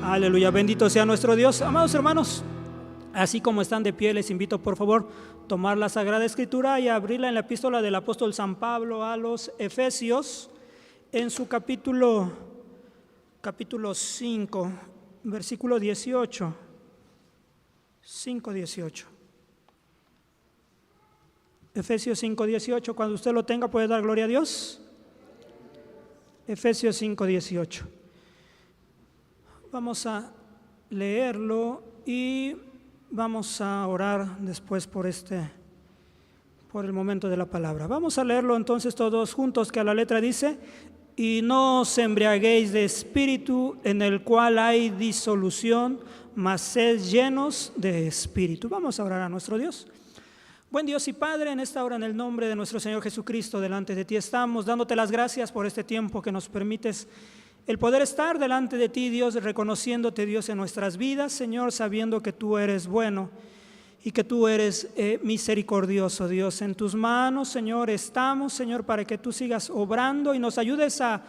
Aleluya, bendito sea nuestro Dios. Amados hermanos, así como están de pie, les invito por favor a tomar la Sagrada Escritura y a abrirla en la epístola del apóstol San Pablo a los Efesios, en su capítulo 5, versículo 18. 5:18. Efesios 5:18, cuando usted lo tenga puede dar gloria a Dios. Efesios 5:18. Vamos a leerlo y vamos a orar después por el momento de la palabra. Vamos a leerlo entonces todos juntos, que a la letra dice: y no os embriaguéis de espíritu, en el cual hay disolución, mas sed llenos de espíritu. Vamos a orar a nuestro Dios. Buen Dios y Padre, en esta hora, en el nombre de nuestro Señor Jesucristo, delante de ti estamos, dándote las gracias por este tiempo que nos permites el poder estar delante de ti, Dios, reconociéndote, Dios, en nuestras vidas, Señor, sabiendo que tú eres bueno y que tú eres misericordioso, Dios. En tus manos, Señor, estamos, Señor, para que tú sigas obrando y nos ayudes a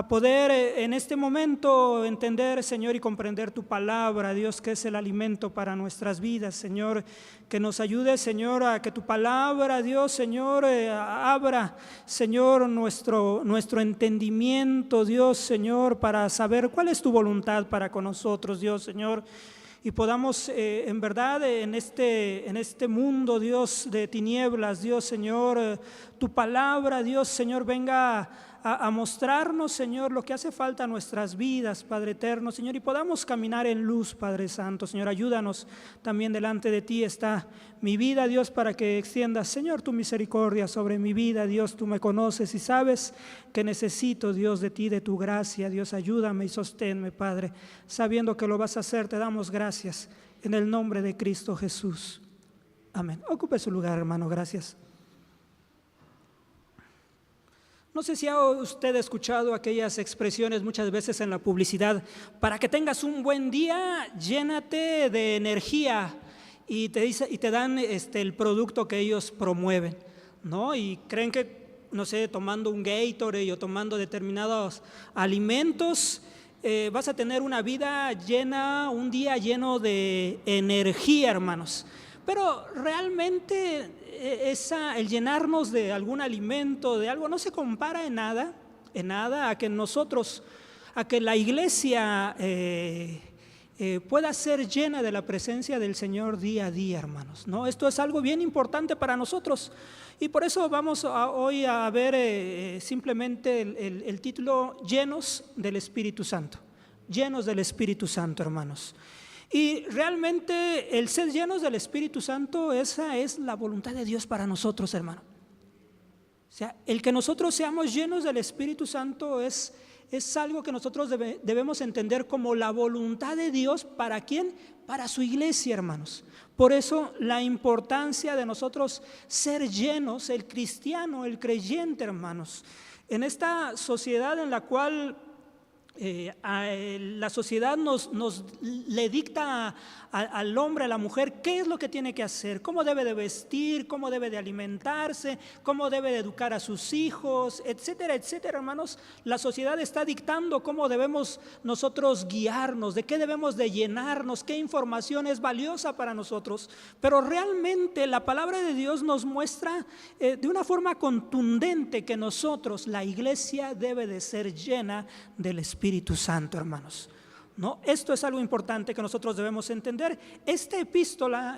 poder en este momento entender, Señor, y comprender tu palabra, Dios, que es el alimento para nuestras vidas, Señor. Que nos ayude, Señor, a que tu palabra, Dios, Señor, abra, Señor, nuestro entendimiento, Dios, Señor, para saber cuál es tu voluntad para con nosotros, Dios, Señor. Y podamos en verdad en este mundo, Dios, de tinieblas, Dios, Señor, tu palabra, Dios, Señor, venga a mostrarnos, Señor, lo que hace falta a nuestras vidas, Padre eterno, Señor, y podamos caminar en luz, Padre santo. Señor, ayúdanos, también delante de ti está mi vida, Dios, para que extiendas, Señor, tu misericordia sobre mi vida. Dios, tú me conoces y sabes que necesito, Dios, de ti, de tu gracia. Dios, ayúdame y sosténme, Padre, sabiendo que lo vas a hacer. Te damos gracias en el nombre de Cristo Jesús. Amén. Ocupe su lugar, hermano. Gracias. No sé si ha usted escuchado aquellas expresiones muchas veces en la publicidad: para que tengas un buen día, llénate de energía, y te dan el producto que ellos promueven, ¿no? Y creen que, no sé, tomando un Gatorade o tomando determinados alimentos vas a tener una vida llena, un día lleno de energía, hermanos. Pero realmente el llenarnos de algún alimento, de algo, no se compara en nada a que la iglesia pueda ser llena de la presencia del Señor día a día, hermanos, ¿no? Esto es algo bien importante para nosotros, y por eso vamos hoy a ver simplemente el título: llenos del Espíritu Santo. Llenos del Espíritu Santo, hermanos. Y realmente el ser llenos del Espíritu Santo, esa es la voluntad de Dios para nosotros, hermano. O sea, el que nosotros seamos llenos del Espíritu Santo es algo que nosotros debemos entender como la voluntad de Dios. ¿Para quién? Para su iglesia, hermanos. Por eso la importancia de nosotros ser llenos, el cristiano, el creyente, hermanos. En esta sociedad en la cual la sociedad le dicta al hombre, a la mujer, qué es lo que tiene que hacer, cómo debe de vestir, cómo debe de alimentarse, cómo debe de educar a sus hijos, etcétera, etcétera, hermanos. La sociedad está dictando cómo debemos nosotros guiarnos, de qué debemos de llenarnos, qué información es valiosa para nosotros. Pero realmente la palabra de Dios nos muestra de una forma contundente que nosotros, la iglesia, debe de ser llena del Espíritu Santo, hermanos. ¿No? Esto es algo importante que nosotros debemos entender. Esta epístola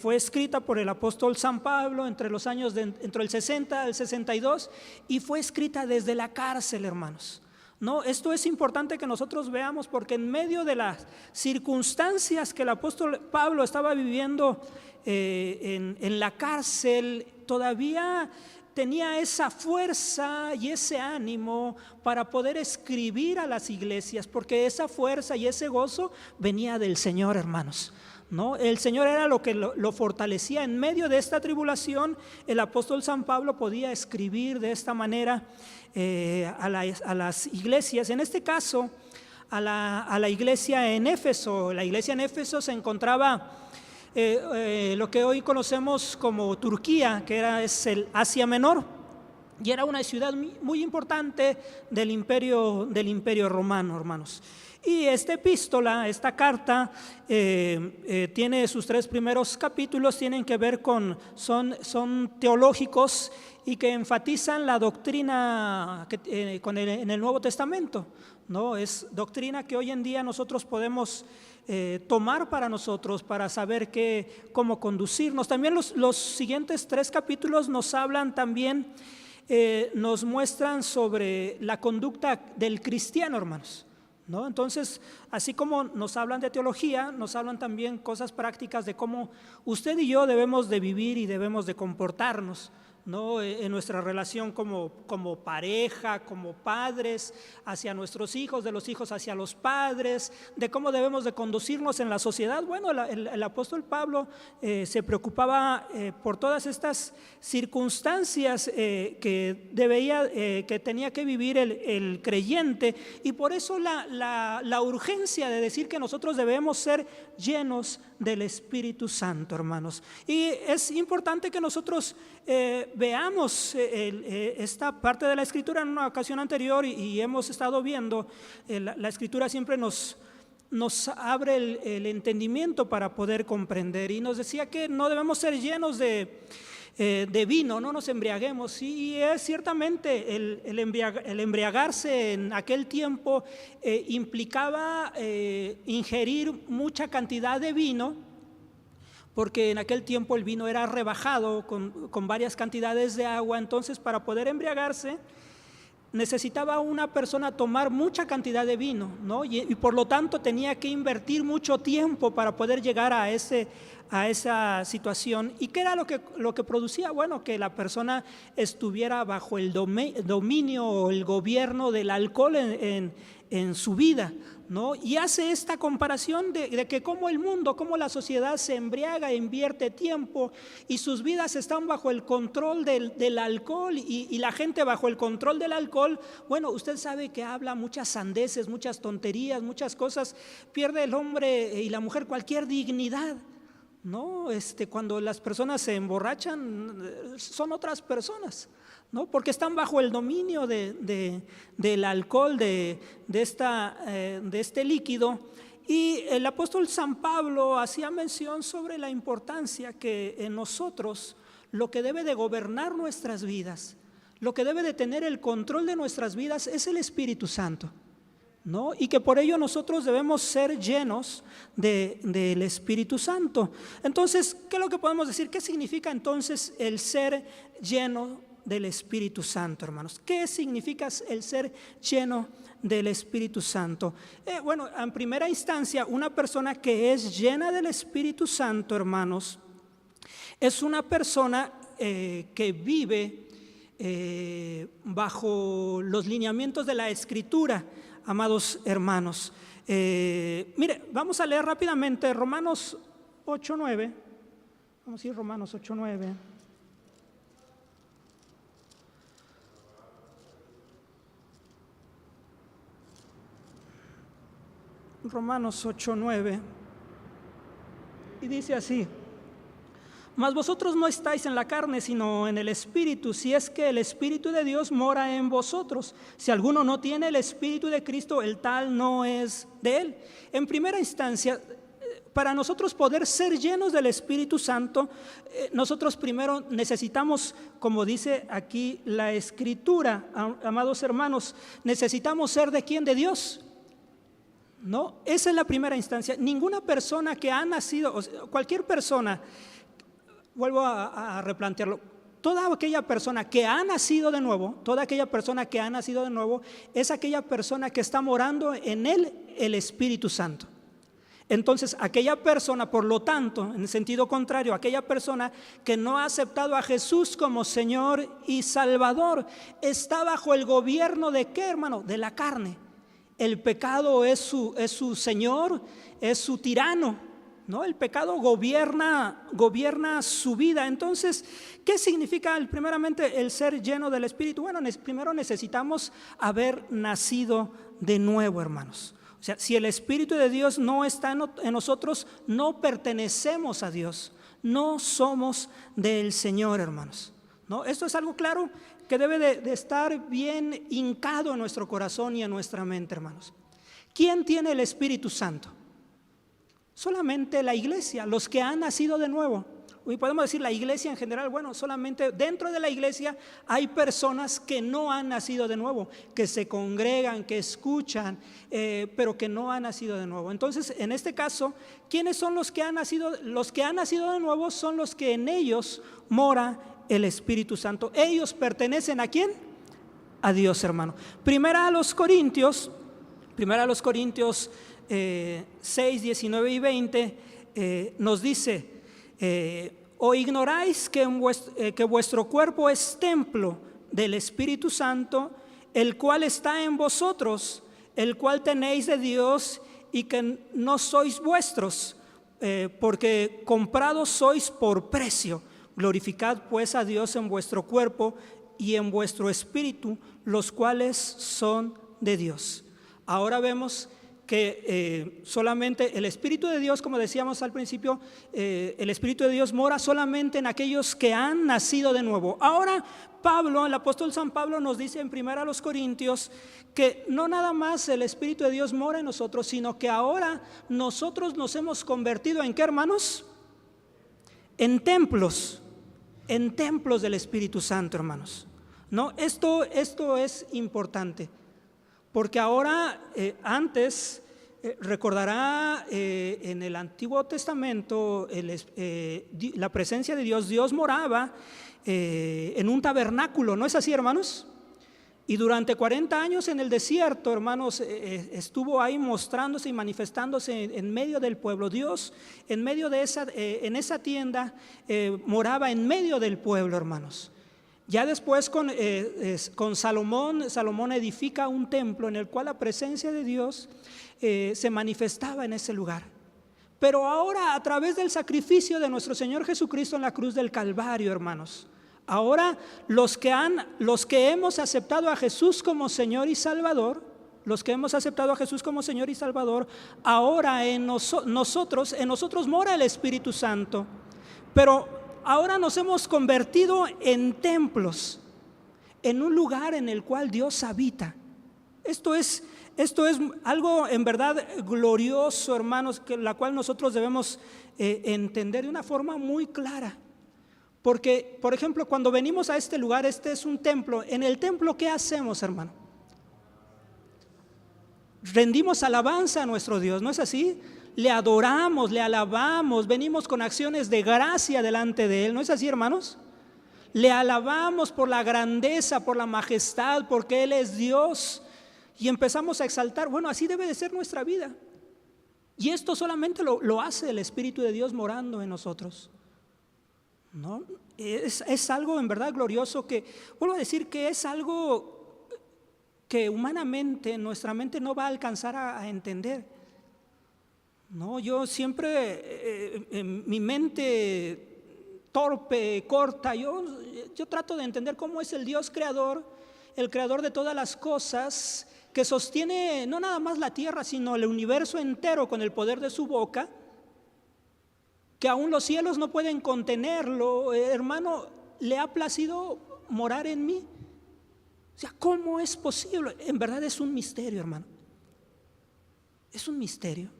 fue escrita por el apóstol San Pablo entre los años entre el 60 al 62, y fue escrita desde la cárcel, hermanos. ¿No? Esto es importante que nosotros veamos, porque en medio de las circunstancias que el apóstol Pablo estaba viviendo en la cárcel, todavía tenía esa fuerza y ese ánimo para poder escribir a las iglesias, porque esa fuerza y ese gozo venía del Señor, hermanos, ¿no? El Señor era lo que lo fortalecía. En medio de esta tribulación, el apóstol San Pablo podía escribir de esta manera a las iglesias. En este caso, a la iglesia en Éfeso. La iglesia en Éfeso se encontraba lo que hoy conocemos como Turquía, que es el Asia Menor. y era una ciudad muy importante del imperio romano, hermanos. Y esta epístola, esta carta, tiene sus 3 primeros capítulos, tienen que ver son teológicos y que enfatizan la doctrina en el Nuevo Testamento, ¿no? Es doctrina que hoy en día nosotros podemos tomar para nosotros, para saber cómo conducirnos. También los siguientes 3 capítulos nos hablan también, nos muestran sobre la conducta del cristiano, hermanos, ¿no? Entonces, así como nos hablan de teología, nos hablan también cosas prácticas de cómo usted y yo debemos de vivir y debemos de comportarnos, ¿no? En nuestra relación como pareja, como padres hacia nuestros hijos, de los hijos hacia los padres, de cómo debemos de conducirnos en la sociedad. Bueno, el apóstol Pablo se preocupaba por todas estas circunstancias que tenía que vivir el creyente, y por eso la urgencia de decir que nosotros debemos ser llenos del Espíritu Santo, hermanos. Y es importante que nosotros veamos esta parte de la Escritura. En una ocasión anterior y hemos estado viendo, la Escritura siempre nos abre el entendimiento para poder comprender, y nos decía que no debemos ser llenos de vino, no nos embriaguemos. Y es ciertamente el embriagarse en aquel tiempo implicaba ingerir mucha cantidad de vino, porque en aquel tiempo el vino era rebajado con varias cantidades de agua. Entonces, para poder embriagarse necesitaba una persona tomar mucha cantidad de vino, ¿no? Y por lo tanto tenía que invertir mucho tiempo para poder llegar a esa situación. ¿Y qué era lo que producía? Bueno, que la persona estuviera bajo el dominio o el gobierno del alcohol en su vida, ¿no? Y hace esta comparación de que cómo el mundo, cómo la sociedad se embriaga, invierte tiempo, y sus vidas están bajo el control del alcohol, y la gente bajo el control del alcohol, bueno, usted sabe que habla muchas sandeces, muchas tonterías, muchas cosas. Pierde el hombre y la mujer cualquier dignidad, ¿no? Cuando las personas se emborrachan, son otras personas, ¿no? Porque están bajo el dominio del alcohol, de este líquido. Y el apóstol San Pablo hacía mención sobre la importancia que en nosotros lo que debe de gobernar nuestras vidas, lo que debe de tener el control de nuestras vidas, es el Espíritu Santo, ¿no? Y que por ello nosotros debemos ser llenos del Espíritu Santo. Entonces, ¿qué es lo que podemos decir? ¿Qué significa entonces el ser lleno del Espíritu Santo, hermanos? ¿Qué significa el ser lleno del Espíritu Santo? Bueno, en primera instancia, una persona que es llena del Espíritu Santo, hermanos, es una persona que vive bajo los lineamientos de la Escritura, amados hermanos. Mire, vamos a leer rápidamente Romanos 8:9. Vamos a ir Romanos 8:9. Romanos 8:9, y dice así: mas vosotros no estáis en la carne, sino en el Espíritu, si es que el Espíritu de Dios mora en vosotros. Si alguno no tiene el Espíritu de Cristo, el tal no es de él. En primera instancia, para nosotros poder ser llenos del Espíritu Santo, nosotros primero necesitamos, como dice aquí la Escritura, amados hermanos, necesitamos ser ¿de quién? De Dios, ¿no? Esa es la primera instancia. Ninguna persona que ha nacido, cualquier persona, vuelvo a replantearlo, toda aquella persona que ha nacido de nuevo, toda aquella persona que ha nacido de nuevo es aquella persona que está morando en él el Espíritu Santo. Entonces, aquella persona, por lo tanto, en sentido contrario, aquella persona que no ha aceptado a Jesús como Señor y Salvador, está bajo el gobierno ¿de qué, hermano? De la carne. El pecado es su señor, es su tirano, ¿no? El pecado gobierna su vida. Entonces, ¿qué significa primeramente el ser lleno del Espíritu? Bueno, primero necesitamos haber nacido de nuevo, hermanos. O sea, si el Espíritu de Dios no está en nosotros, no pertenecemos a Dios, no somos del Señor, hermanos, ¿no? Esto es algo claro que debe de estar bien hincado en nuestro corazón y en nuestra mente, hermanos. ¿Quién tiene el Espíritu Santo? Solamente la iglesia, los que han nacido de nuevo. Y podemos decir la iglesia en general. Bueno, solamente dentro de la iglesia hay personas que no han nacido de nuevo, que se congregan, que escuchan, pero que no han nacido de nuevo. Entonces, en este caso, ¿quiénes son los que han nacido? Los que han nacido de nuevo son los que en ellos mora el Espíritu Santo. Ellos pertenecen ¿a quién? A Dios, hermano. Primera a los Corintios 6, 19 y 20 nos dice: ¿o ignoráis que vuestro cuerpo es templo del Espíritu Santo, el cual está en vosotros, el cual tenéis de Dios, y que no sois vuestros, porque comprados sois por precio? Glorificad pues a Dios en vuestro cuerpo y en vuestro espíritu, los cuales son de Dios. Ahora vemos que solamente el Espíritu de Dios, como decíamos al principio, el Espíritu de Dios mora solamente en aquellos que han nacido de nuevo. Ahora Pablo, el apóstol San Pablo, nos dice en 1 Corintios que no nada más el Espíritu de Dios mora en nosotros, sino que ahora nosotros nos hemos convertido ¿en qué, hermanos? En templos del Espíritu Santo, hermanos. ¿No? Esto es importante. Porque ahora, antes, recordará en el Antiguo Testamento la presencia de Dios. Dios moraba en un tabernáculo, ¿no es así, hermanos? Y durante 40 años en el desierto, hermanos, estuvo ahí mostrándose y manifestándose en medio del pueblo. Dios en medio de en esa tienda moraba en medio del pueblo, hermanos. Ya después con Salomón edifica un templo en el cual la presencia de Dios se manifestaba en ese lugar. Pero ahora, a través del sacrificio de nuestro Señor Jesucristo en la cruz del Calvario, hermanos, ahora los que hemos aceptado a Jesús como Señor y Salvador, ahora en nosotros mora el Espíritu Santo. Pero ahora nos hemos convertido en templos, en un lugar en el cual Dios habita. Esto es algo en verdad glorioso, hermanos, la cual nosotros debemos entender de una forma muy clara. Porque, por ejemplo, cuando venimos a este lugar, este es un templo. En el templo, ¿qué hacemos, hermano? Rendimos alabanza a nuestro Dios, ¿no es así? Le adoramos, le alabamos, venimos con acciones de gracia delante de Él, ¿no es así, hermanos? Le alabamos por la grandeza, por la majestad, porque Él es Dios, y empezamos a exaltar. Bueno, así debe de ser nuestra vida. Y esto solamente lo hace el Espíritu de Dios morando en nosotros, ¿no? Es algo en verdad glorioso, que vuelvo a decir que es algo que humanamente nuestra mente no va a alcanzar a entender. No, yo siempre en mi mente torpe, corta, yo trato de entender cómo es el Dios creador, el creador de todas las cosas, que sostiene no nada más la tierra, sino el universo entero con el poder de su boca, que aún los cielos no pueden contenerlo. Hermano, ¿le ha placido morar en mí? O sea, ¿cómo es posible? En verdad es un misterio, hermano. Es un misterio.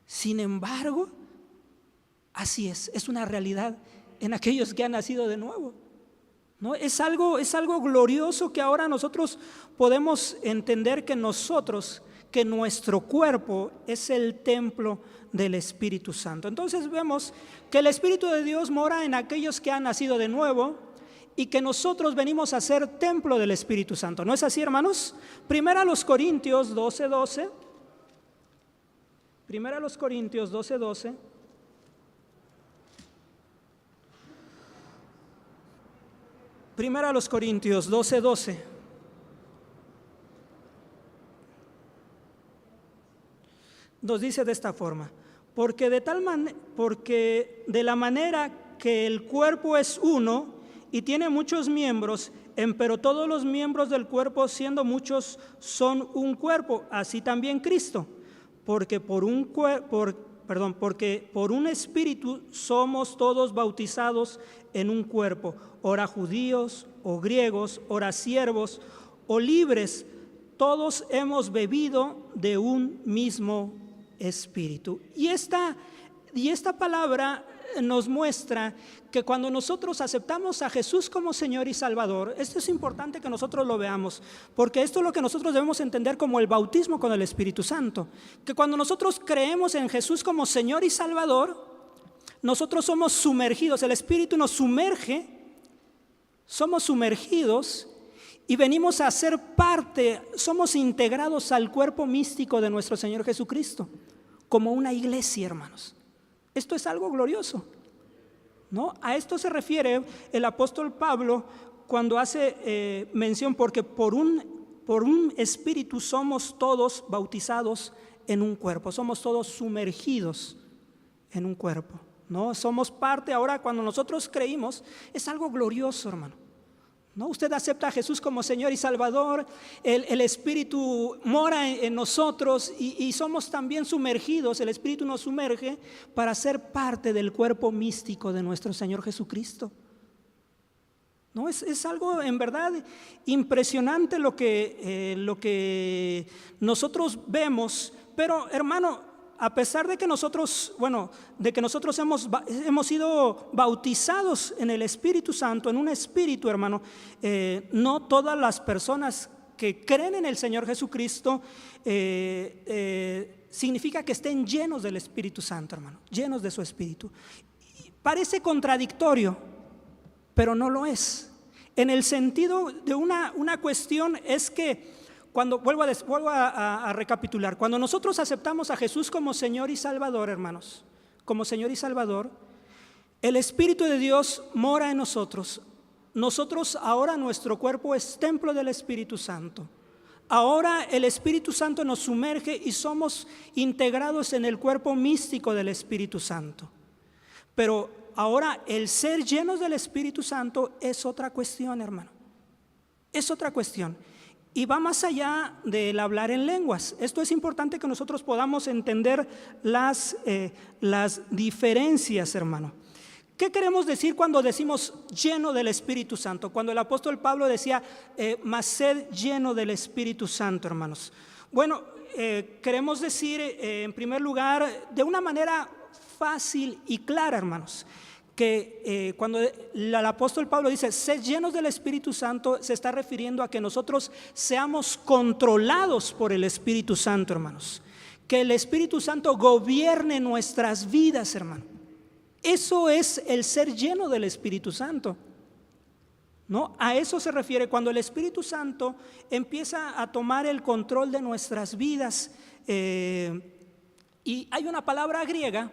Sin embargo, así es una realidad en aquellos que han nacido de nuevo, ¿no? Es algo glorioso que ahora nosotros podemos entender que nuestro cuerpo es el templo del Espíritu Santo. Entonces vemos que el Espíritu de Dios mora en aquellos que han nacido de nuevo y que nosotros venimos a ser templo del Espíritu Santo. ¿No es así, hermanos? Primera a los Corintios 12:12. Primera a los Corintios 12:12. Primera a los Corintios 12:12. Nos dice de esta forma: porque de la manera que el cuerpo es uno y tiene muchos miembros, pero todos los miembros del cuerpo, siendo muchos, son un cuerpo, así también Cristo. Porque por porque por un espíritu somos todos bautizados en un cuerpo, ora judíos o griegos, ora siervos o libres, todos hemos bebido de un mismo espíritu. Y esta palabra nos muestra que cuando nosotros aceptamos a Jesús como Señor y Salvador, esto es importante que nosotros lo veamos, porque esto es lo que nosotros debemos entender como el bautismo con el Espíritu Santo, que cuando nosotros creemos en Jesús como Señor y Salvador, nosotros somos sumergidos, el Espíritu nos sumerge, somos sumergidos y venimos a ser parte, somos integrados al cuerpo místico de nuestro Señor Jesucristo, como una iglesia, hermanos. Esto es algo glorioso, ¿no? A esto se refiere el apóstol Pablo cuando hace mención, porque por un espíritu somos todos bautizados en un cuerpo, somos todos sumergidos en un cuerpo, ¿no? Somos parte ahora, cuando nosotros creímos, es algo glorioso, hermano, ¿no? Usted acepta a Jesús como Señor y Salvador, el Espíritu mora en nosotros y somos también sumergidos, el Espíritu nos sumerge para ser parte del cuerpo místico de nuestro Señor Jesucristo, ¿no? Es algo en verdad impresionante lo que nosotros vemos, pero hermano, a pesar de que nosotros, hemos sido bautizados en el Espíritu Santo, en un espíritu, hermano, no todas las personas que creen en el Señor Jesucristo significa que estén llenos del Espíritu Santo, hermano, llenos de su Espíritu. Parece contradictorio, pero no lo es. En el sentido de una cuestión es que cuando vuelvo a recapitular, cuando nosotros aceptamos a Jesús como Señor y Salvador, hermanos, como Señor y Salvador, el Espíritu de Dios mora en nosotros. Nosotros ahora, nuestro cuerpo es templo del Espíritu Santo. Ahora el Espíritu Santo nos sumerge y somos integrados en el cuerpo místico del Espíritu Santo. Pero ahora el ser llenos del Espíritu Santo es otra cuestión, hermano. Es otra cuestión. Y va más allá del hablar en lenguas. Esto es importante que nosotros podamos entender las diferencias, hermano. ¿Qué queremos decir cuando decimos lleno del Espíritu Santo? Cuando el apóstol Pablo decía, mas sed lleno del Espíritu Santo, hermanos. Bueno, queremos decir, en primer lugar, de una manera fácil y clara, hermanos, que cuando el apóstol Pablo dice sed llenos del Espíritu Santo, se está refiriendo a que nosotros seamos controlados por el Espíritu Santo, hermanos. Que el Espíritu Santo gobierne nuestras vidas, hermano. Eso es el ser lleno del Espíritu Santo, ¿no? A eso se refiere cuando el Espíritu Santo empieza a tomar el control de nuestras vidas. Y hay una palabra griega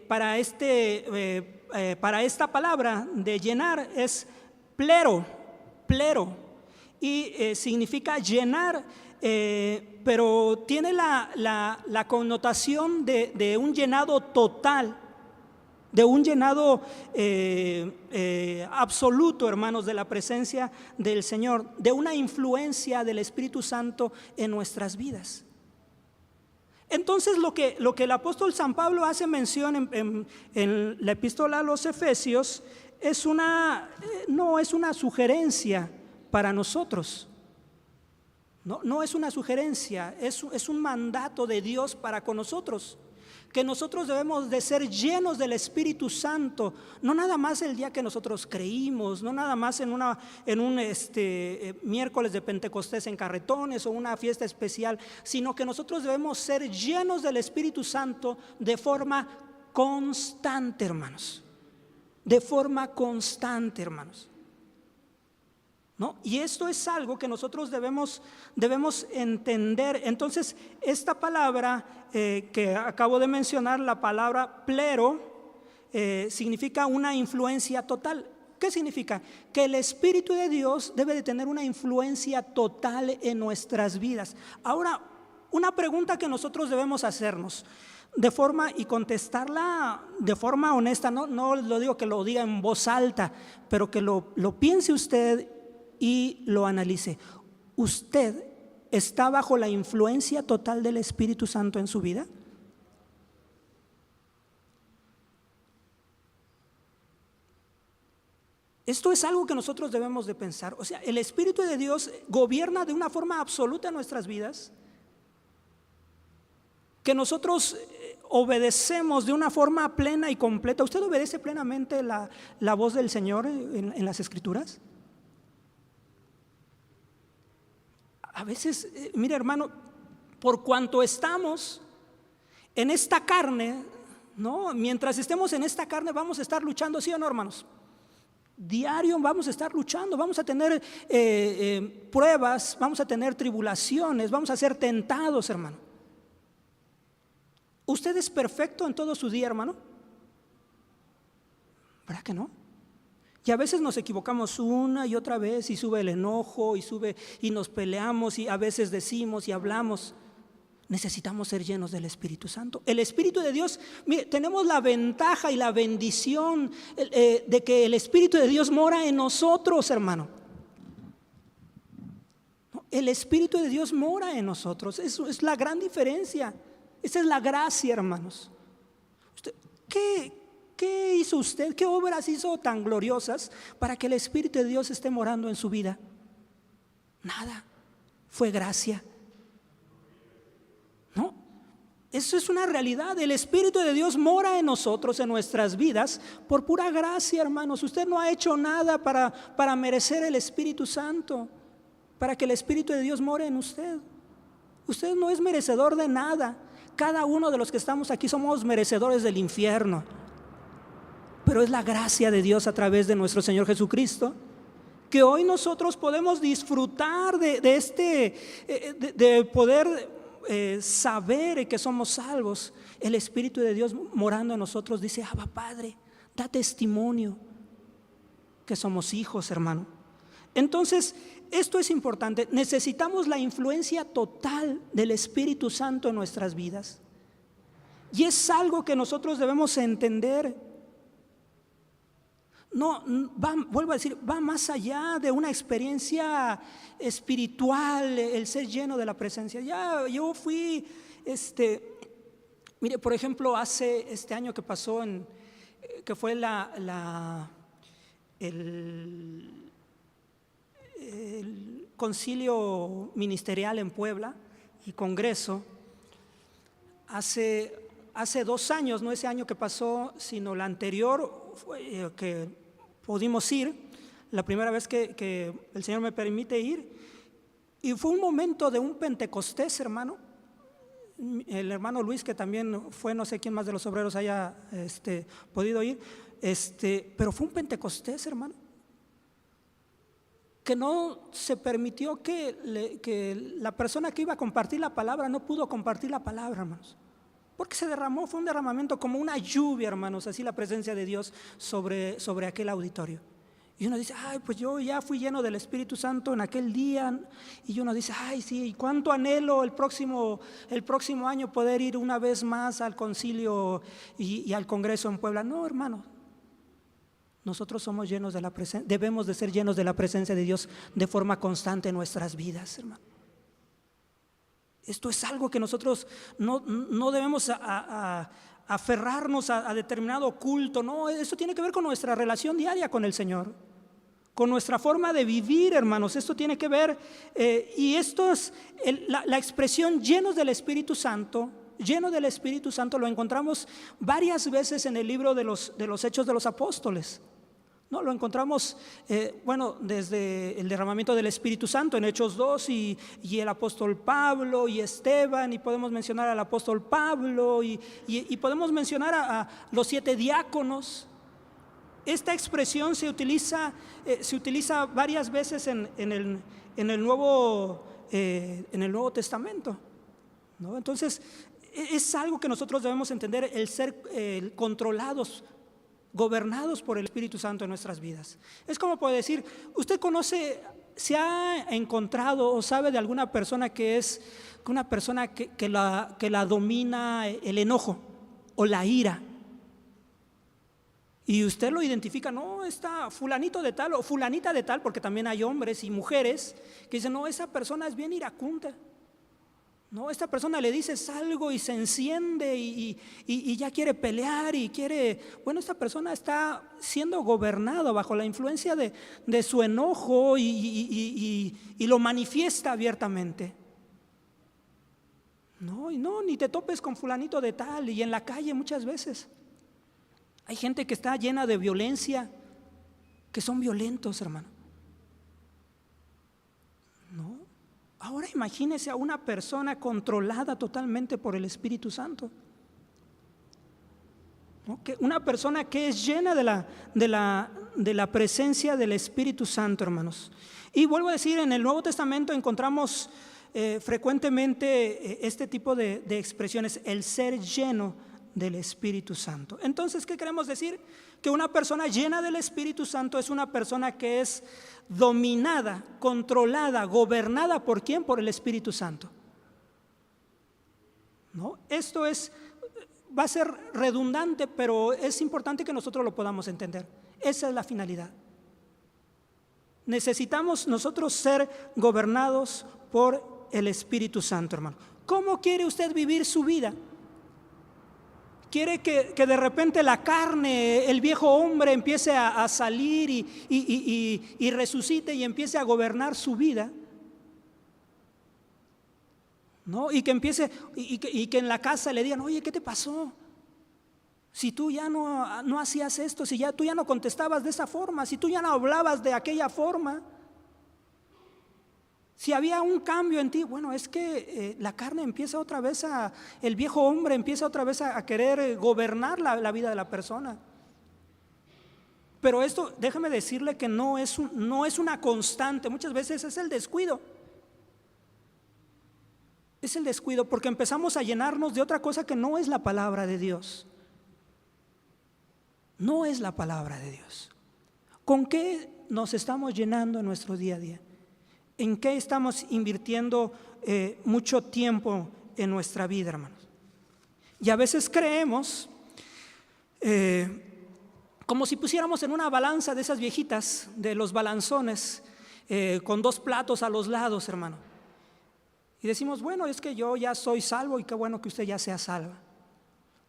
para esta palabra de llenar, es plero, y significa llenar, pero tiene la connotación de un llenado total, de un llenado absoluto, hermanos, de la presencia del Señor, de una influencia del Espíritu Santo en nuestras vidas. Entonces lo que el apóstol San Pablo hace mención en la epístola a los Efesios no es una sugerencia para nosotros, no es una sugerencia, es un mandato de Dios para con nosotros, que nosotros debemos de ser llenos del Espíritu Santo, no nada más el día que nosotros creímos, no nada más en un miércoles de Pentecostés en carretones o una fiesta especial, sino que nosotros debemos ser llenos del Espíritu Santo de forma constante, hermanos, de forma constante, hermanos, ¿no? Y esto es algo que nosotros debemos entender. Entonces, esta palabra que acabo de mencionar, la palabra plero, significa una influencia total. ¿Qué significa? Que el Espíritu de Dios debe de tener una influencia total en nuestras vidas. Ahora, una pregunta que nosotros debemos hacernos y contestarla de forma honesta, no lo digo que lo diga en voz alta, pero que lo piense usted y lo analice. ¿Usted está bajo la influencia total del Espíritu Santo en su vida? Esto es algo que nosotros debemos de pensar. O sea, el Espíritu de Dios gobierna de una forma absoluta nuestras vidas, que nosotros obedecemos de una forma plena y completa. ¿Usted obedece plenamente la voz del Señor en las Escrituras? A veces, mire hermano, por cuanto estamos en esta carne, ¿no? Mientras estemos en esta carne vamos a estar luchando, ¿sí o no, hermanos? Diario vamos a estar luchando, vamos a tener pruebas, vamos a tener tribulaciones, vamos a ser tentados, hermano. ¿Usted es perfecto en todo su día, hermano? ¿Verdad que no? Y a veces nos equivocamos una y otra vez y sube el enojo y sube y nos peleamos y a veces decimos y hablamos. Necesitamos ser llenos del Espíritu Santo. El Espíritu de Dios, mire, tenemos la ventaja y la bendición de que el Espíritu de Dios mora en nosotros, hermano. El Espíritu de Dios mora en nosotros. Eso es la gran diferencia. Esa es la gracia, hermanos. ¿Qué hizo usted? ¿Qué obras hizo tan gloriosas para que el Espíritu de Dios esté morando en su vida? Nada. Fue gracia. No. Eso es una realidad. El Espíritu de Dios mora en nosotros, en nuestras vidas, por pura gracia, hermanos. Usted no ha hecho nada para merecer el Espíritu Santo, para que el Espíritu de Dios more en usted. Usted no es merecedor de nada. Cada uno de los que estamos aquí somos merecedores del infierno. Pero es la gracia de Dios a través de nuestro Señor Jesucristo que hoy nosotros podemos disfrutar de poder saber que somos salvos. El Espíritu de Dios morando en nosotros dice: Abba, Padre, da testimonio que somos hijos, hermano. Entonces, esto es importante. Necesitamos la influencia total del Espíritu Santo en nuestras vidas. Y es algo que nosotros debemos entender. No, vuelvo a decir, va más allá de una experiencia espiritual, el ser lleno de la presencia. Yo fui, mire, por ejemplo, hace este año que pasó, que fue el concilio ministerial en Puebla y congreso, hace 2 años, no ese año que pasó, sino el anterior, que pudimos ir, la primera vez que el Señor me permite ir, y fue un momento de un Pentecostés, hermano. El hermano Luis, que también fue, no sé quién más de los obreros haya podido ir, pero fue un Pentecostés, hermano, que no se permitió que la persona que iba a compartir la palabra no pudo compartir la palabra, hermanos, porque se derramó, fue un derramamiento como una lluvia, hermanos, así la presencia de Dios sobre aquel auditorio. Y uno dice: ay, pues yo ya fui lleno del Espíritu Santo en aquel día. Y uno dice: ay, sí, cuánto anhelo el próximo año poder ir una vez más al concilio y al congreso en Puebla. No, hermano, nosotros somos llenos de la presencia, debemos de ser llenos de la presencia de Dios de forma constante en nuestras vidas, hermano. Esto es algo que nosotros no debemos aferrarnos a determinado culto. No, esto tiene que ver con nuestra relación diaria con el Señor, con nuestra forma de vivir, hermanos. Esto tiene que ver, y esto es la expresión llenos del Espíritu Santo. Lleno del Espíritu Santo lo encontramos varias veces en el libro de los Hechos de los Apóstoles. No, lo encontramos, desde el derramamiento del Espíritu Santo en Hechos 2 y el apóstol Pablo y Esteban, y podemos mencionar al apóstol Pablo y podemos mencionar a los 7 diáconos. Esta expresión se utiliza varias veces en el Nuevo Testamento, ¿no? Entonces es algo que nosotros debemos entender, el ser controlados, gobernados por el Espíritu Santo en nuestras vidas. Es como puede decir, usted conoce, se ha encontrado o sabe de alguna persona que es una persona que la domina el enojo o la ira, y usted lo identifica: no, está fulanito de tal o fulanita de tal, porque también hay hombres y mujeres que dicen: no, esa persona es bien iracunda, No, esta persona le dices algo y se enciende y ya quiere pelear y quiere. Bueno, esta persona está siendo gobernado bajo la influencia de su enojo y lo manifiesta abiertamente. No, y no, ni te topes con fulanito de tal. Y en la calle muchas veces hay gente que está llena de violencia, que son violentos, hermano. No. Ahora imagínese a una persona controlada totalmente por el Espíritu Santo. ¿No? Que una persona que es llena de la presencia del Espíritu Santo, hermanos. Y vuelvo a decir, en el Nuevo Testamento encontramos frecuentemente este tipo de expresiones, el ser lleno del Espíritu Santo. Entonces, ¿qué queremos decir? Que una persona llena del Espíritu Santo es una persona que es dominada, controlada, gobernada ¿por quién? Por el Espíritu Santo. ¿No? Esto va a ser redundante, pero es importante que nosotros lo podamos entender. Esa es la finalidad. Necesitamos nosotros ser gobernados por el Espíritu Santo, hermano. ¿Cómo quiere usted vivir su vida? ¿Quiere que de repente la carne, el viejo hombre empiece a salir y resucite y empiece a gobernar su vida? ¿No? Y que empiece y que en la casa le digan, oye, ¿qué te pasó? Si tú ya no hacías esto, si tú ya no contestabas de esa forma, si tú ya no hablabas de aquella forma, si había un cambio en ti, bueno, es que la carne empieza otra vez el viejo hombre empieza otra vez a querer gobernar la vida de la persona. Pero esto, déjeme decirle que no es una constante, muchas veces es el descuido. Es el descuido porque empezamos a llenarnos de otra cosa que no es la palabra de Dios. No es la palabra de Dios. ¿Con qué nos estamos llenando en nuestro día a día? ¿En qué estamos invirtiendo mucho tiempo en nuestra vida, hermanos? Y a veces creemos, como si pusiéramos en una balanza de esas viejitas, de los balanzones, con dos platos a los lados, hermano. Y decimos, bueno, es que yo ya soy salvo y qué bueno que usted ya sea salva.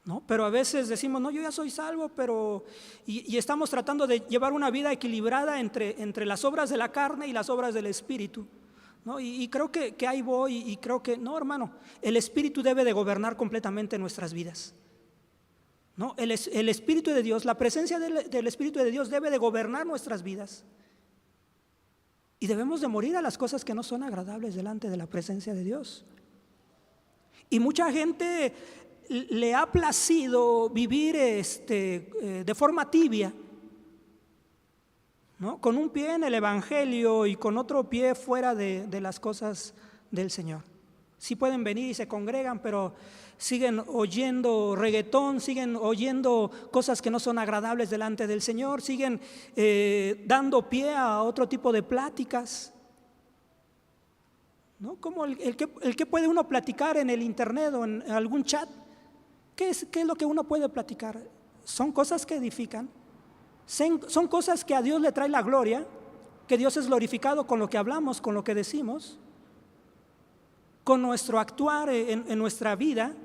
¿No? Pero a veces decimos, no, yo ya soy salvo, pero y estamos tratando de llevar una vida equilibrada entre las obras de la carne y las obras del Espíritu, ¿no? Y creo que ahí voy y creo que, no, hermano, el Espíritu debe de gobernar completamente nuestras vidas, ¿no? El Espíritu de Dios, la presencia del Espíritu de Dios debe de gobernar nuestras vidas. Y debemos de morir a las cosas que no son agradables delante de la presencia de Dios. Y mucha gente le ha placido vivir de forma tibia, ¿no? Con un pie en el Evangelio y con otro pie fuera de las cosas del Señor. Sí pueden venir y se congregan, pero siguen oyendo reggaetón, siguen oyendo cosas que no son agradables delante del Señor, siguen dando pie a otro tipo de pláticas, ¿no? Como el que puede uno platicar en el internet o en algún chat. ¿Qué es lo que uno puede platicar? Son cosas que edifican, son cosas que a Dios le trae la gloria, que Dios es glorificado con lo que hablamos, con lo que decimos, con nuestro actuar en nuestra vida.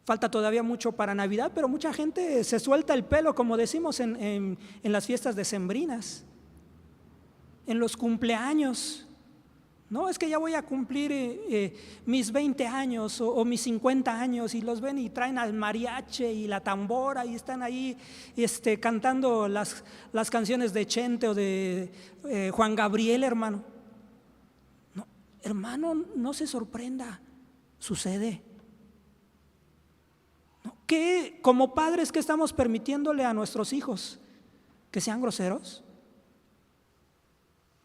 Falta todavía mucho para Navidad, pero mucha gente se suelta el pelo, como decimos en las fiestas decembrinas, en los cumpleaños. No, es que ya voy a cumplir mis 20 años o mis 50 años, y los ven y traen al mariachi y la tambora y están ahí cantando las canciones de Chente o de Juan Gabriel, hermano. No, hermano, no se sorprenda, sucede. ¿No? ¿Qué, como padres, qué estamos permitiéndole a nuestros hijos? ¿Que sean groseros?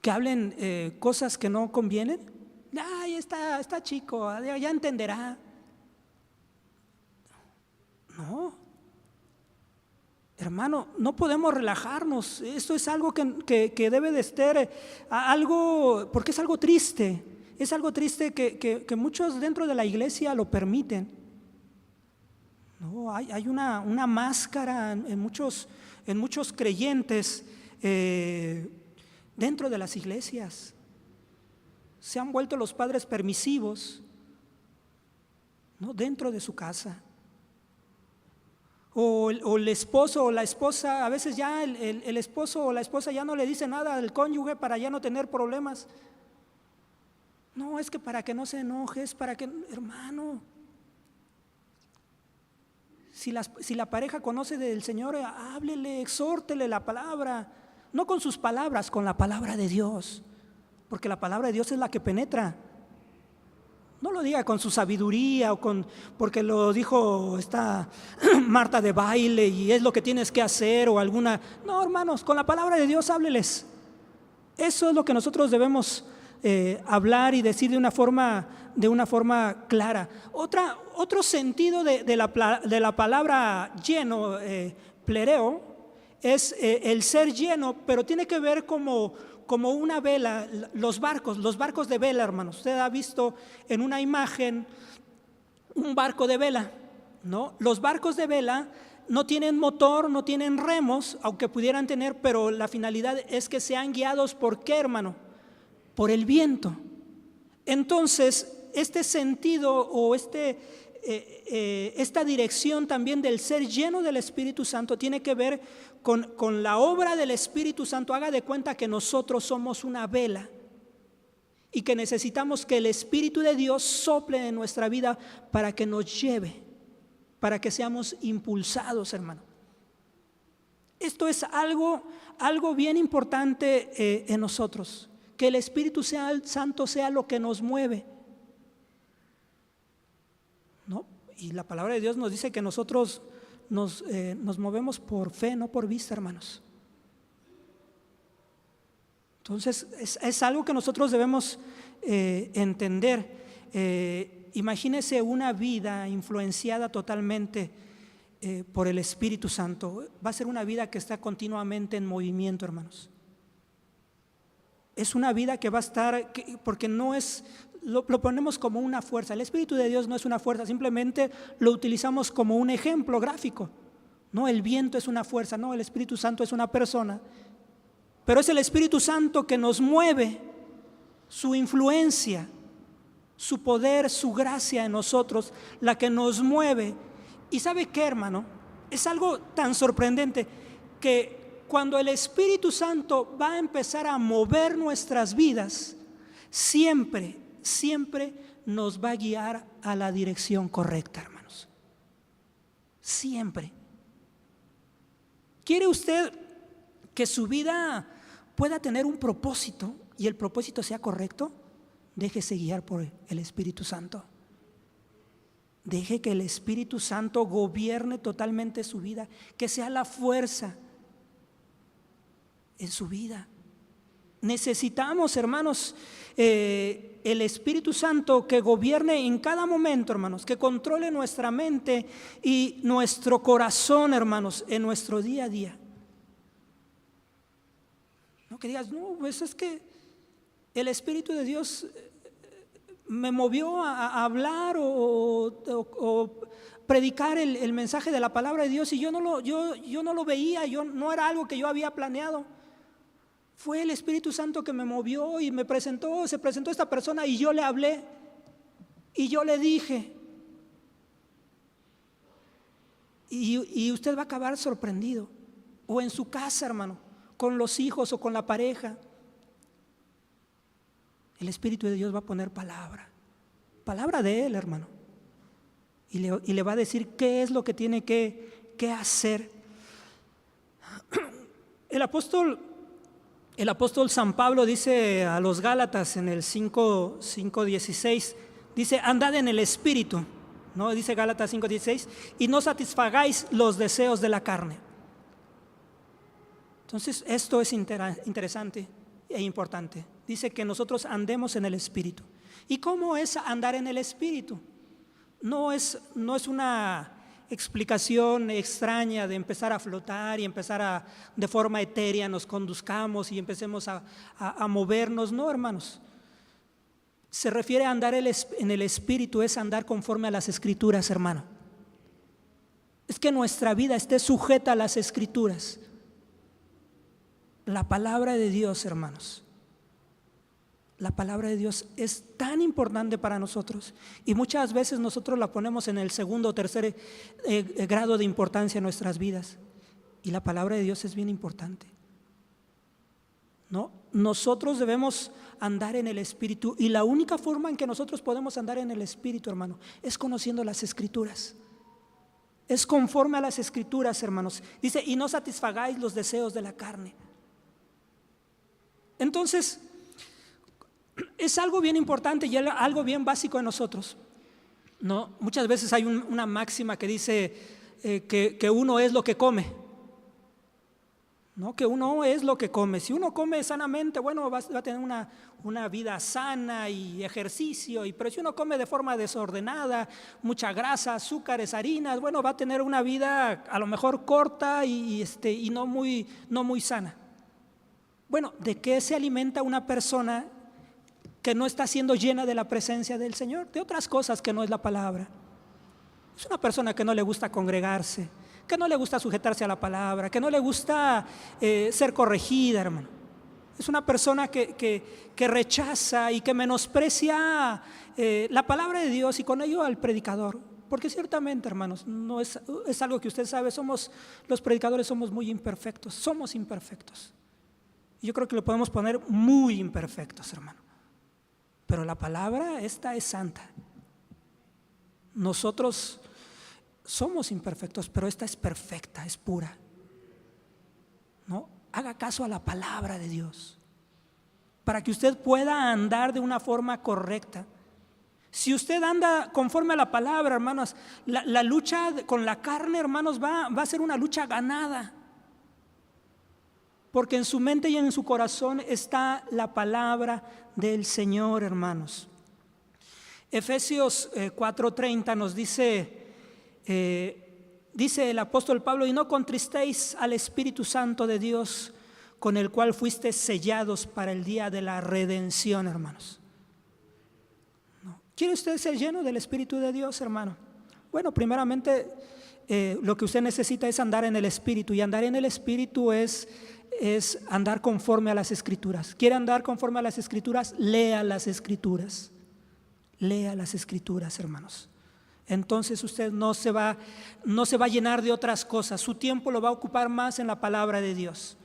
¿Que hablen cosas que no convienen? Ay, está chico, ya entenderá. No, hermano, no podemos relajarnos. Esto es algo que debe de ser algo, porque es algo triste. Es algo triste que muchos dentro de la iglesia lo permiten. No, hay una máscara en muchos creyentes dentro de las iglesias. se han vuelto los padres permisivos, ¿no?, dentro de su casa. O el esposo o la esposa, a veces ya el esposo o la esposa ya no le dice nada al cónyuge para ya no tener problemas. No, es que para que no se enoje, es para que, hermano, si la pareja conoce del Señor, háblele, exhórtele la palabra, no con sus palabras, con la palabra de Dios, porque la palabra de Dios es la que penetra. No lo diga con su sabiduría o porque lo dijo esta Marta de baile y es lo que tienes que hacer o alguna. No, hermanos, con la palabra de Dios hábleles. Eso es lo que nosotros debemos hablar y decir de una forma clara. Otro sentido de la palabra lleno, plereo, es el ser lleno, pero tiene que ver como una vela, los barcos de vela, hermanos. Usted ha visto en una imagen un barco de vela, ¿no? Los barcos de vela no tienen motor, no tienen remos, aunque pudieran tener, pero la finalidad es que sean guiados ¿por qué, hermano? Por el viento. Entonces, este sentido o esta dirección también del ser lleno del Espíritu Santo tiene que ver con la obra del Espíritu Santo. Haga de cuenta que nosotros somos una vela y que necesitamos que el Espíritu de Dios sople en nuestra vida para que nos lleve, para que seamos impulsados, hermano. Esto es algo bien importante en nosotros, que el Espíritu Santo sea lo que nos mueve, ¿no? Y la palabra de Dios nos dice que nosotros nos movemos por fe, no por vista, hermanos. Entonces es algo que nosotros debemos entender. Imagínese una vida influenciada totalmente por el Espíritu Santo. Va a ser una vida que está continuamente en movimiento, hermanos. Es una vida que va a estar, porque no es, lo ponemos como una fuerza. El Espíritu de Dios no es una fuerza, simplemente lo utilizamos como un ejemplo gráfico. No, el viento es una fuerza, no, el Espíritu Santo es una persona. Pero es el Espíritu Santo que nos mueve, su influencia, su poder, su gracia en nosotros, la que nos mueve. ¿Y sabe qué, hermano? Es algo tan sorprendente que cuando el Espíritu Santo va a empezar a mover nuestras vidas, siempre nos va a guiar a la dirección correcta, hermanos. Siempre. ¿Quiere usted que su vida pueda tener un propósito y el propósito sea correcto? Déjese guiar por el Espíritu Santo. Deje que el Espíritu Santo gobierne totalmente su vida, que sea la fuerza en su vida. Necesitamos, hermanos, el Espíritu Santo que gobierne en cada momento, hermanos, que controle nuestra mente y nuestro corazón, hermanos, en nuestro día a día. No que digas, no, pues es que el Espíritu de Dios me movió a hablar o predicar el mensaje de la palabra de Dios y yo no lo veía, no era algo que yo había planeado. Fue el Espíritu Santo que me movió y se presentó esta persona y yo le hablé y yo le dije. Y usted va a acabar sorprendido. O en su casa, hermano, con los hijos o con la pareja. El Espíritu de Dios va a poner palabra de Él, hermano. Y le va a decir qué es lo que tiene que hacer. El apóstol San Pablo dice a los Gálatas en el 5:16, dice, andad en el Espíritu, ¿no? Dice Gálatas 5:16, y no satisfagáis los deseos de la carne. Entonces esto es interesante e importante. Dice que nosotros andemos en el Espíritu. ¿Y cómo es andar en el Espíritu? No es una explicación extraña de empezar a flotar y empezar de forma etérea nos conduzcamos y empecemos a movernos. No, hermanos. Se refiere a andar en el Espíritu, es andar conforme a las Escrituras, hermano. Es que nuestra vida esté sujeta a las Escrituras. La palabra de Dios, hermanos. La palabra de Dios es tan importante para nosotros y muchas veces nosotros la ponemos en el segundo o tercer grado de importancia en nuestras vidas. Y la palabra de Dios es bien importante, ¿no? Nosotros debemos andar en el Espíritu y la única forma en que nosotros podemos andar en el Espíritu, hermano, es conociendo las Escrituras. Es conforme a las Escrituras, hermanos. Dice, y no satisfagáis los deseos de la carne. Entonces, es algo bien importante y algo bien básico en nosotros, ¿no? Muchas veces hay una máxima que dice que uno es lo que come, ¿no? Que uno es lo que come. Si uno come sanamente, bueno, va a tener una vida sana y ejercicio, pero si uno come de forma desordenada, mucha grasa, azúcares, harinas, bueno, va a tener una vida a lo mejor corta y no muy sana. Bueno, ¿de qué se alimenta una persona que no está siendo llena de la presencia del Señor? De otras cosas que no es la palabra. Es una persona que no le gusta congregarse, que no le gusta sujetarse a la palabra, que no le gusta ser corregida, hermano. Es una persona que rechaza y que menosprecia la palabra de Dios y con ello al predicador. Porque ciertamente, hermanos, no es algo que usted sabe, los predicadores somos muy imperfectos, somos imperfectos. Yo creo que lo podemos poner muy imperfectos, hermano. Pero la palabra esta es santa. Nosotros somos imperfectos, pero esta es perfecta, es pura, ¿no? Haga caso a la palabra de Dios para que usted pueda andar de una forma correcta. Si usted anda conforme a la palabra, hermanos, la lucha con la carne, hermanos, va a ser una lucha ganada. Porque en su mente y en su corazón está la palabra del Señor, hermanos. Efesios 4:30 nos dice el apóstol Pablo, y no contristéis al Espíritu Santo de Dios, con el cual fuisteis sellados para el día de la redención, hermanos. ¿No? ¿Quiere usted ser lleno del Espíritu de Dios, hermano? Bueno, primeramente lo que usted necesita es andar en el Espíritu, y andar en el Espíritu es andar conforme a las Escrituras. ¿Quiere andar conforme a las Escrituras? Lea las Escrituras. Lea las Escrituras, hermanos. Entonces usted no se va a llenar de otras cosas. Su tiempo lo va a ocupar más en la palabra de Dios.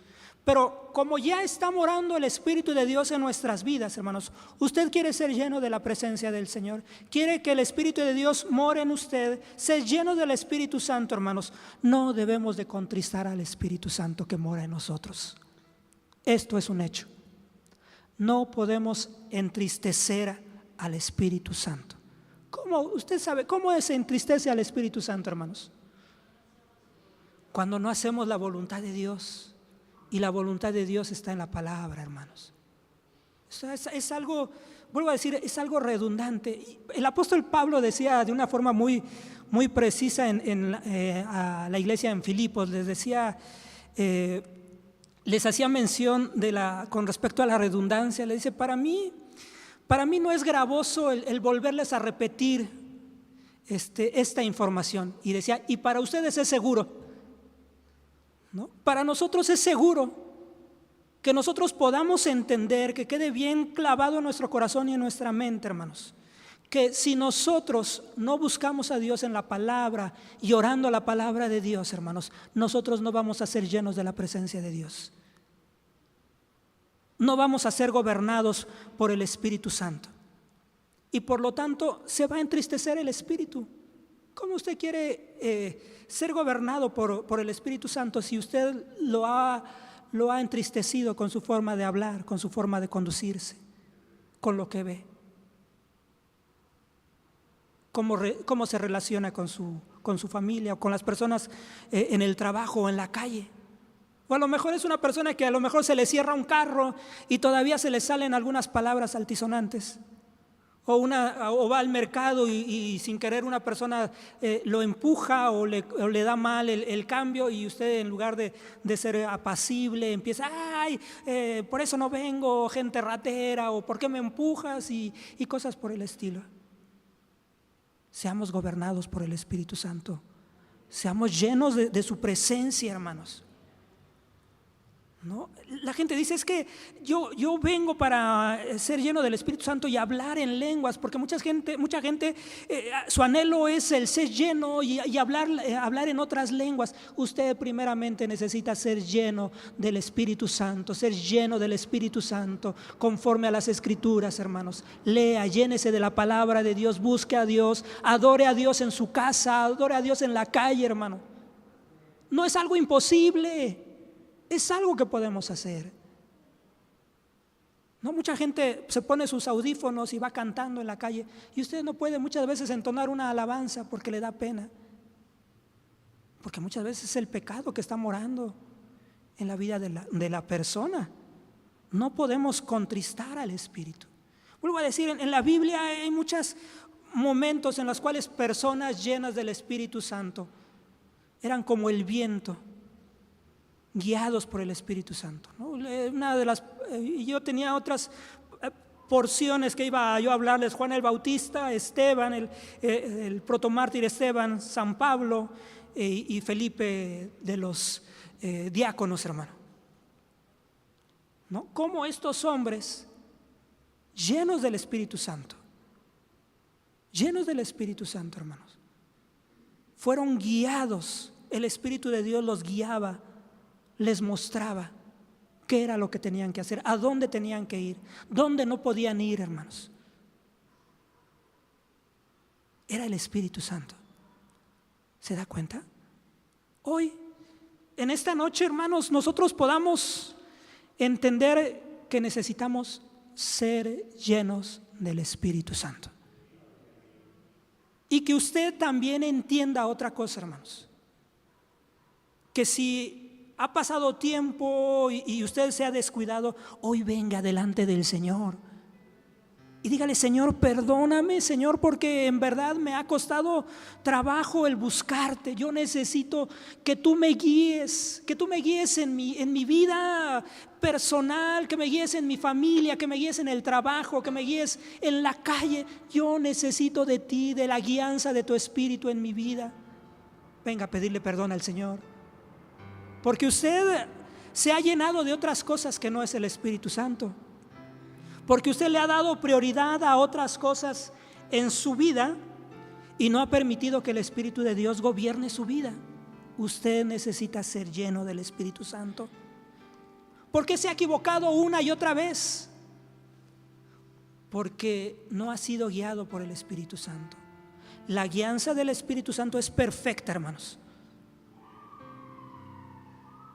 Pero como ya está morando el Espíritu de Dios en nuestras vidas, hermanos, usted quiere ser lleno de la presencia del Señor, quiere que el Espíritu de Dios more en usted, ser lleno del Espíritu Santo, hermanos. No debemos de contristar al Espíritu Santo que mora en nosotros. Esto es un hecho. No podemos entristecer al Espíritu Santo. ¿Cómo? Usted sabe, ¿cómo se entristece al Espíritu Santo, hermanos? Cuando no hacemos la voluntad de Dios. Y la voluntad de Dios está en la palabra, hermanos. Es algo, vuelvo a decir, es algo redundante. El apóstol Pablo decía de una forma muy precisa a la iglesia en Filipos, les decía, les hacía mención con respecto a la redundancia. Le dice, para mí no es gravoso el volverles a repetir esta información. Y decía, y para ustedes es seguro, ¿no? Para nosotros es seguro que nosotros podamos entender, que quede bien clavado en nuestro corazón y en nuestra mente, hermanos, que si nosotros no buscamos a Dios en la palabra y orando la palabra de Dios, hermanos, nosotros no vamos a ser llenos de la presencia de Dios. No vamos a ser gobernados por el Espíritu Santo. Y por lo tanto se va a entristecer el Espíritu. ¿Cómo usted quiere ser gobernado por el Espíritu Santo si usted lo ha entristecido con su forma de hablar, con su forma de conducirse, con lo que ve? ¿Cómo se relaciona con su familia o con las personas en el trabajo o en la calle? O a lo mejor es una persona que a lo mejor se le cierra un carro y todavía se le salen algunas palabras altisonantes. O va al mercado y sin querer una persona lo empuja o le da mal el cambio, y usted, en lugar de ser apacible, empieza, ay, por eso no vengo, gente ratera, o por qué me empujas, y cosas por el estilo. Seamos gobernados por el Espíritu Santo. Seamos llenos de su presencia, hermanos. ¿no? La gente dice, es que yo vengo para ser lleno del Espíritu Santo y hablar en lenguas, porque mucha gente su anhelo es el ser lleno y hablar en otras lenguas. Usted primeramente necesita ser lleno del Espíritu Santo, ser lleno del Espíritu Santo conforme a las Escrituras, hermanos. Lea, llénese de la palabra de Dios, busque a Dios, adore a Dios en su casa, adore a Dios en la calle, hermano. No es algo imposible, es algo que podemos hacer. No, mucha gente se pone sus audífonos y va cantando en la calle, y usted no puede muchas veces entonar una alabanza porque le da pena, porque muchas veces es el pecado que está morando en la vida de la persona. No podemos contristar al Espíritu. Vuelvo a decir, en la Biblia hay muchos momentos en los cuales personas llenas del Espíritu Santo eran como el viento, guiados por el Espíritu Santo, ¿no? Yo tenía otras porciones que iba yo a hablarles: Juan el Bautista, Esteban, el protomártir Esteban, San Pablo y Felipe de los diáconos, hermano, ¿no? Cómo estos hombres llenos del Espíritu Santo, hermanos, fueron guiados. El Espíritu de Dios los guiaba, les mostraba qué era lo que tenían que hacer, a dónde tenían que ir, dónde no podían ir, hermanos. Era el Espíritu Santo. ¿Se da cuenta? Hoy, en esta noche, hermanos, nosotros podamos entender que necesitamos ser llenos del Espíritu Santo. Y que usted también entienda otra cosa, hermanos, que si ha pasado tiempo y usted se ha descuidado, hoy venga delante del Señor y dígale: Señor, perdóname, Señor, porque en verdad me ha costado trabajo el buscarte. Yo necesito que tú me guíes, en mi vida personal, que me guíes en mi familia, que me guíes en el trabajo, que me guíes en la calle. Yo necesito de ti, de la guianza de tu Espíritu en mi vida. Venga a pedirle perdón al Señor, porque usted se ha llenado de otras cosas que no es el Espíritu Santo, porque usted le ha dado prioridad a otras cosas en su vida y no ha permitido que el Espíritu de Dios gobierne su vida. Usted necesita ser lleno del Espíritu Santo. ¿Por qué se ha equivocado una y otra vez? Porque no ha sido guiado por el Espíritu Santo. La guianza del Espíritu Santo es perfecta, hermanos.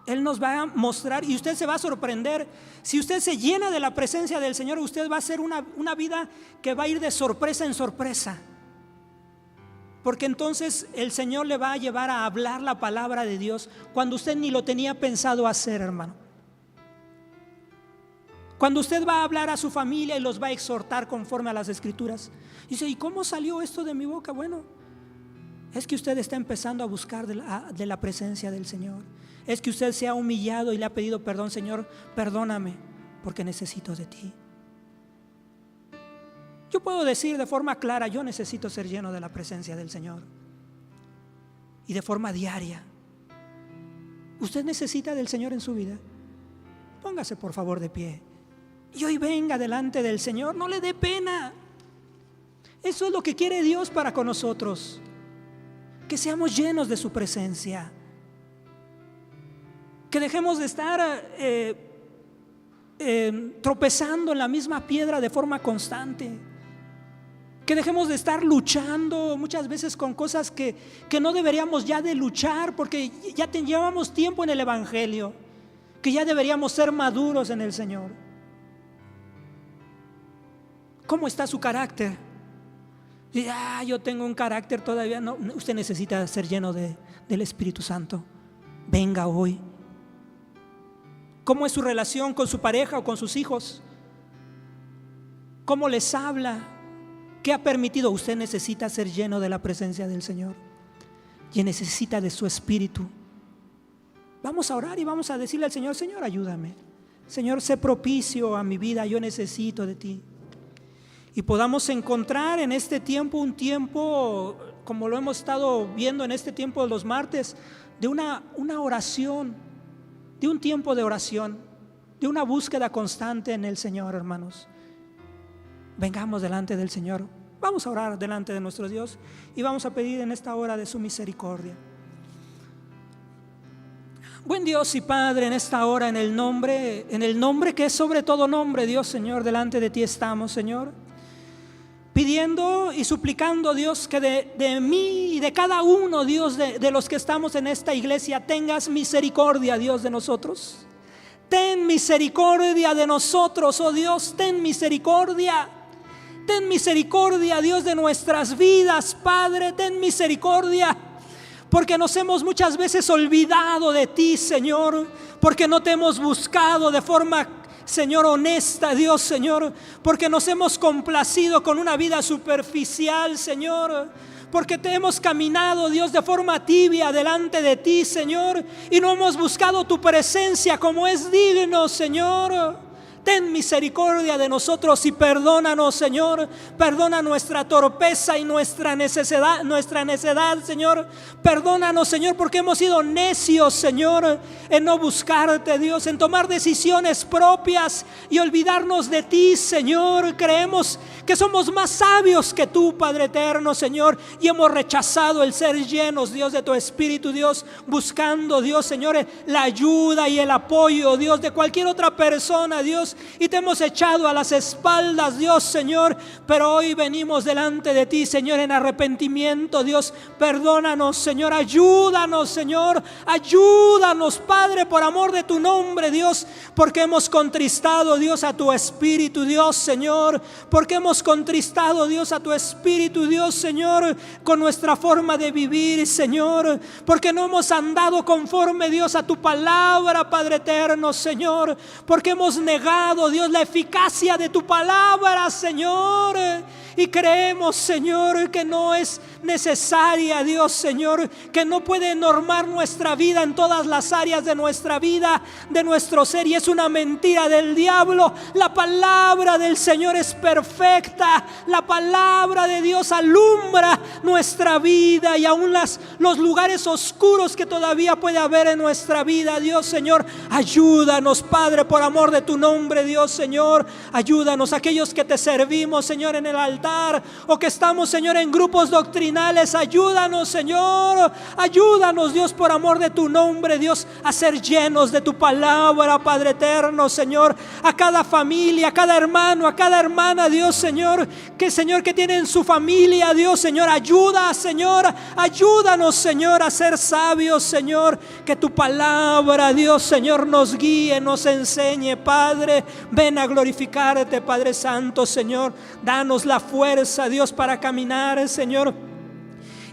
Él nos va a mostrar y usted se va a sorprender. Si usted se llena de la presencia del Señor, usted va a hacer una vida que va a ir de sorpresa en sorpresa. Porque entonces el Señor le va a llevar a hablar la palabra de Dios cuando usted ni lo tenía pensado hacer, hermano. Cuando usted va a hablar a su familia y los va a exhortar conforme a las Escrituras. Dice: ¿y cómo salió esto de mi boca? Bueno, es que usted está empezando a buscar de la presencia del Señor. Es que usted se ha humillado y le ha pedido perdón: Señor, perdóname porque necesito de ti. Yo puedo decir de forma clara: yo necesito ser lleno de la presencia del Señor, y de forma diaria. ¿Usted necesita del Señor en su vida? Póngase por favor de pie y hoy venga delante del Señor. No le dé pena. Eso es lo que quiere Dios para con nosotros, que seamos llenos de su presencia, que dejemos de estar tropezando en la misma piedra de forma constante, que dejemos de estar luchando muchas veces con cosas que no deberíamos ya de luchar, porque ya llevamos tiempo en el Evangelio, que ya deberíamos ser maduros en el Señor. ¿Cómo está su carácter? Yo tengo un carácter todavía. No, usted necesita ser lleno del Espíritu Santo. Venga hoy. ¿Cómo es su relación con su pareja o con sus hijos? ¿Cómo les habla? ¿Qué ha permitido? Usted necesita ser lleno de la presencia del Señor y necesita de su Espíritu. Vamos a orar y vamos a decirle al Señor: Señor, ayúdame. Señor, sé propicio a mi vida, yo necesito de ti. Y podamos encontrar en este tiempo un tiempo, como lo hemos estado viendo en este tiempo de los martes, de una oración de un tiempo de oración, de una búsqueda constante en el Señor, hermanos. Vengamos delante del Señor, vamos a orar delante de nuestro Dios y vamos a pedir en esta hora de su misericordia. Buen Dios y Padre, en esta hora, en el nombre que es sobre todo nombre, Dios, Señor, delante de ti estamos, Señor, pidiendo y suplicando, Dios, que de mí y de cada uno, Dios, de los que estamos en esta iglesia, tengas misericordia, Dios, de nosotros. Ten misericordia de nosotros, oh Dios, ten misericordia. Ten misericordia, Dios, de nuestras vidas, Padre, ten misericordia. Porque nos hemos muchas veces olvidado de ti, Señor, porque no te hemos buscado de forma, Señor, honesta, Dios, Señor, porque nos hemos complacido con una vida superficial, Señor, porque te hemos caminado, Dios, de forma tibia delante de ti, Señor, y no hemos buscado tu presencia como es digno, Señor. Ten misericordia de nosotros y perdónanos, Señor. Perdona nuestra torpeza y nuestra necedad, Señor. Perdónanos, Señor, porque hemos sido necios, Señor, en no buscarte, Dios, en tomar decisiones propias y olvidarnos de ti, Señor. Creemos que somos más sabios que tú, Padre eterno, Señor, y hemos rechazado el ser llenos, Dios, de tu Espíritu, Dios, buscando, Dios, Señor, la ayuda y el apoyo, Dios, de cualquier otra persona, Dios, y te hemos echado a las espaldas, Dios, Señor, pero hoy venimos delante de ti, Señor, en arrepentimiento, Dios. Perdónanos, Señor, ayúdanos, Señor, ayúdanos, Padre, por amor de tu nombre, Dios, porque hemos contristado, Dios, a tu Espíritu, Dios, Señor, porque hemos contristado, Dios, a tu Espíritu, Dios, Señor, con nuestra forma de vivir, Señor, porque no hemos andado conforme, Dios, a tu palabra, Padre eterno, Señor, porque hemos negado, Dios, la eficacia de tu palabra, Señor, y creemos, Señor, que no es necesaria, Dios, Señor, que no puede normar nuestra vida en todas las áreas de nuestra vida, de nuestro ser, y es una mentira del diablo. La palabra del Señor es perfecta, la palabra de Dios alumbra nuestra vida y aún los lugares oscuros que todavía puede haber en nuestra vida, Dios, Señor. Ayúdanos, Padre, por amor de tu nombre, Dios, Señor. Ayúdanos, aquellos que te servimos, Señor, en el altar, o que estamos, Señor, en grupos doctrinales. Ayúdanos, Señor, ayúdanos, Dios, por amor de tu nombre, Dios, a ser llenos de tu palabra, Padre eterno, Señor. A cada familia, a cada hermano, a cada hermana, Dios, Señor, que tienen su familia, Dios, Señor, ayuda, Señor, ayúdanos, Señor, a ser sabios, Señor, que tu palabra, Dios, Señor, nos guíe, nos enseñe, Padre. Ven a glorificarte, Padre Santo, Señor. Danos la fuerza, Dios, para caminar, Señor.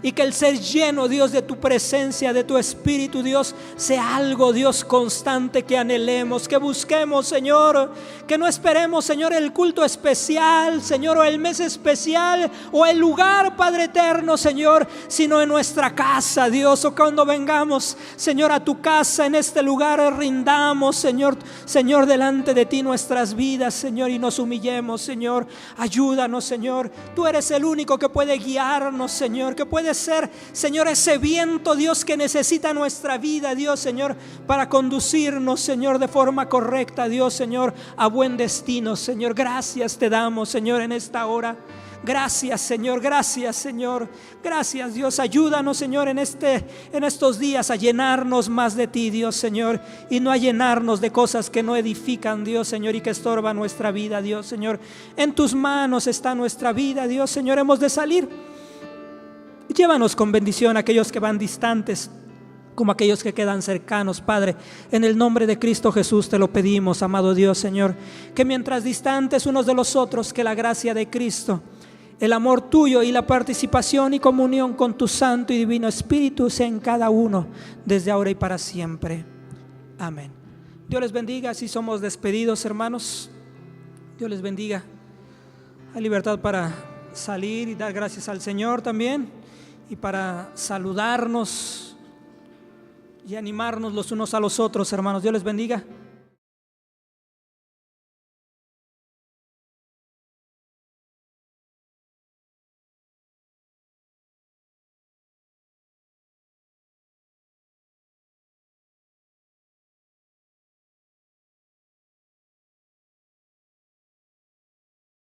Y que el ser lleno, Dios, de tu presencia, de tu Espíritu, Dios, sea algo, Dios, constante que anhelemos, que busquemos, Señor. Que no esperemos, Señor, el culto especial, Señor, o el mes especial, o el lugar, Padre eterno, Señor, sino en nuestra casa, Dios, o cuando vengamos, Señor, a tu casa, en este lugar, rindamos, Señor, delante de ti nuestras vidas, Señor, y nos humillemos, Señor. Ayúdanos, Señor. Tú eres el único que puede guiarnos, Señor, que puede ser, Señor, ese viento, Dios, que necesita nuestra vida, Dios, Señor, para conducirnos, Señor, de forma correcta, Dios, Señor, a buen destino, Señor. Gracias te damos, Señor, en esta hora. Gracias, Señor, gracias, Señor. Gracias, Dios. Ayúdanos, Señor, en estos días a llenarnos más de ti, Dios, Señor, y no a llenarnos de cosas que no edifican, Dios, Señor, y que estorban nuestra vida, Dios, Señor. En tus manos está nuestra vida, Dios, Señor. Hemos de salir. Llévanos con bendición a aquellos que van distantes como aquellos que quedan cercanos, Padre. En el nombre de Cristo Jesús te lo pedimos, amado Dios, Señor, que mientras distantes unos de los otros, que la gracia de Cristo, el amor tuyo y la participación y comunión con tu Santo y Divino Espíritu sea en cada uno, desde ahora y para siempre. Amén. Dios les bendiga. Así somos despedidos, hermanos. Dios les bendiga. Hay libertad para salir y dar gracias al Señor también, y para saludarnos y animarnos los unos a los otros, hermanos. Dios les bendiga.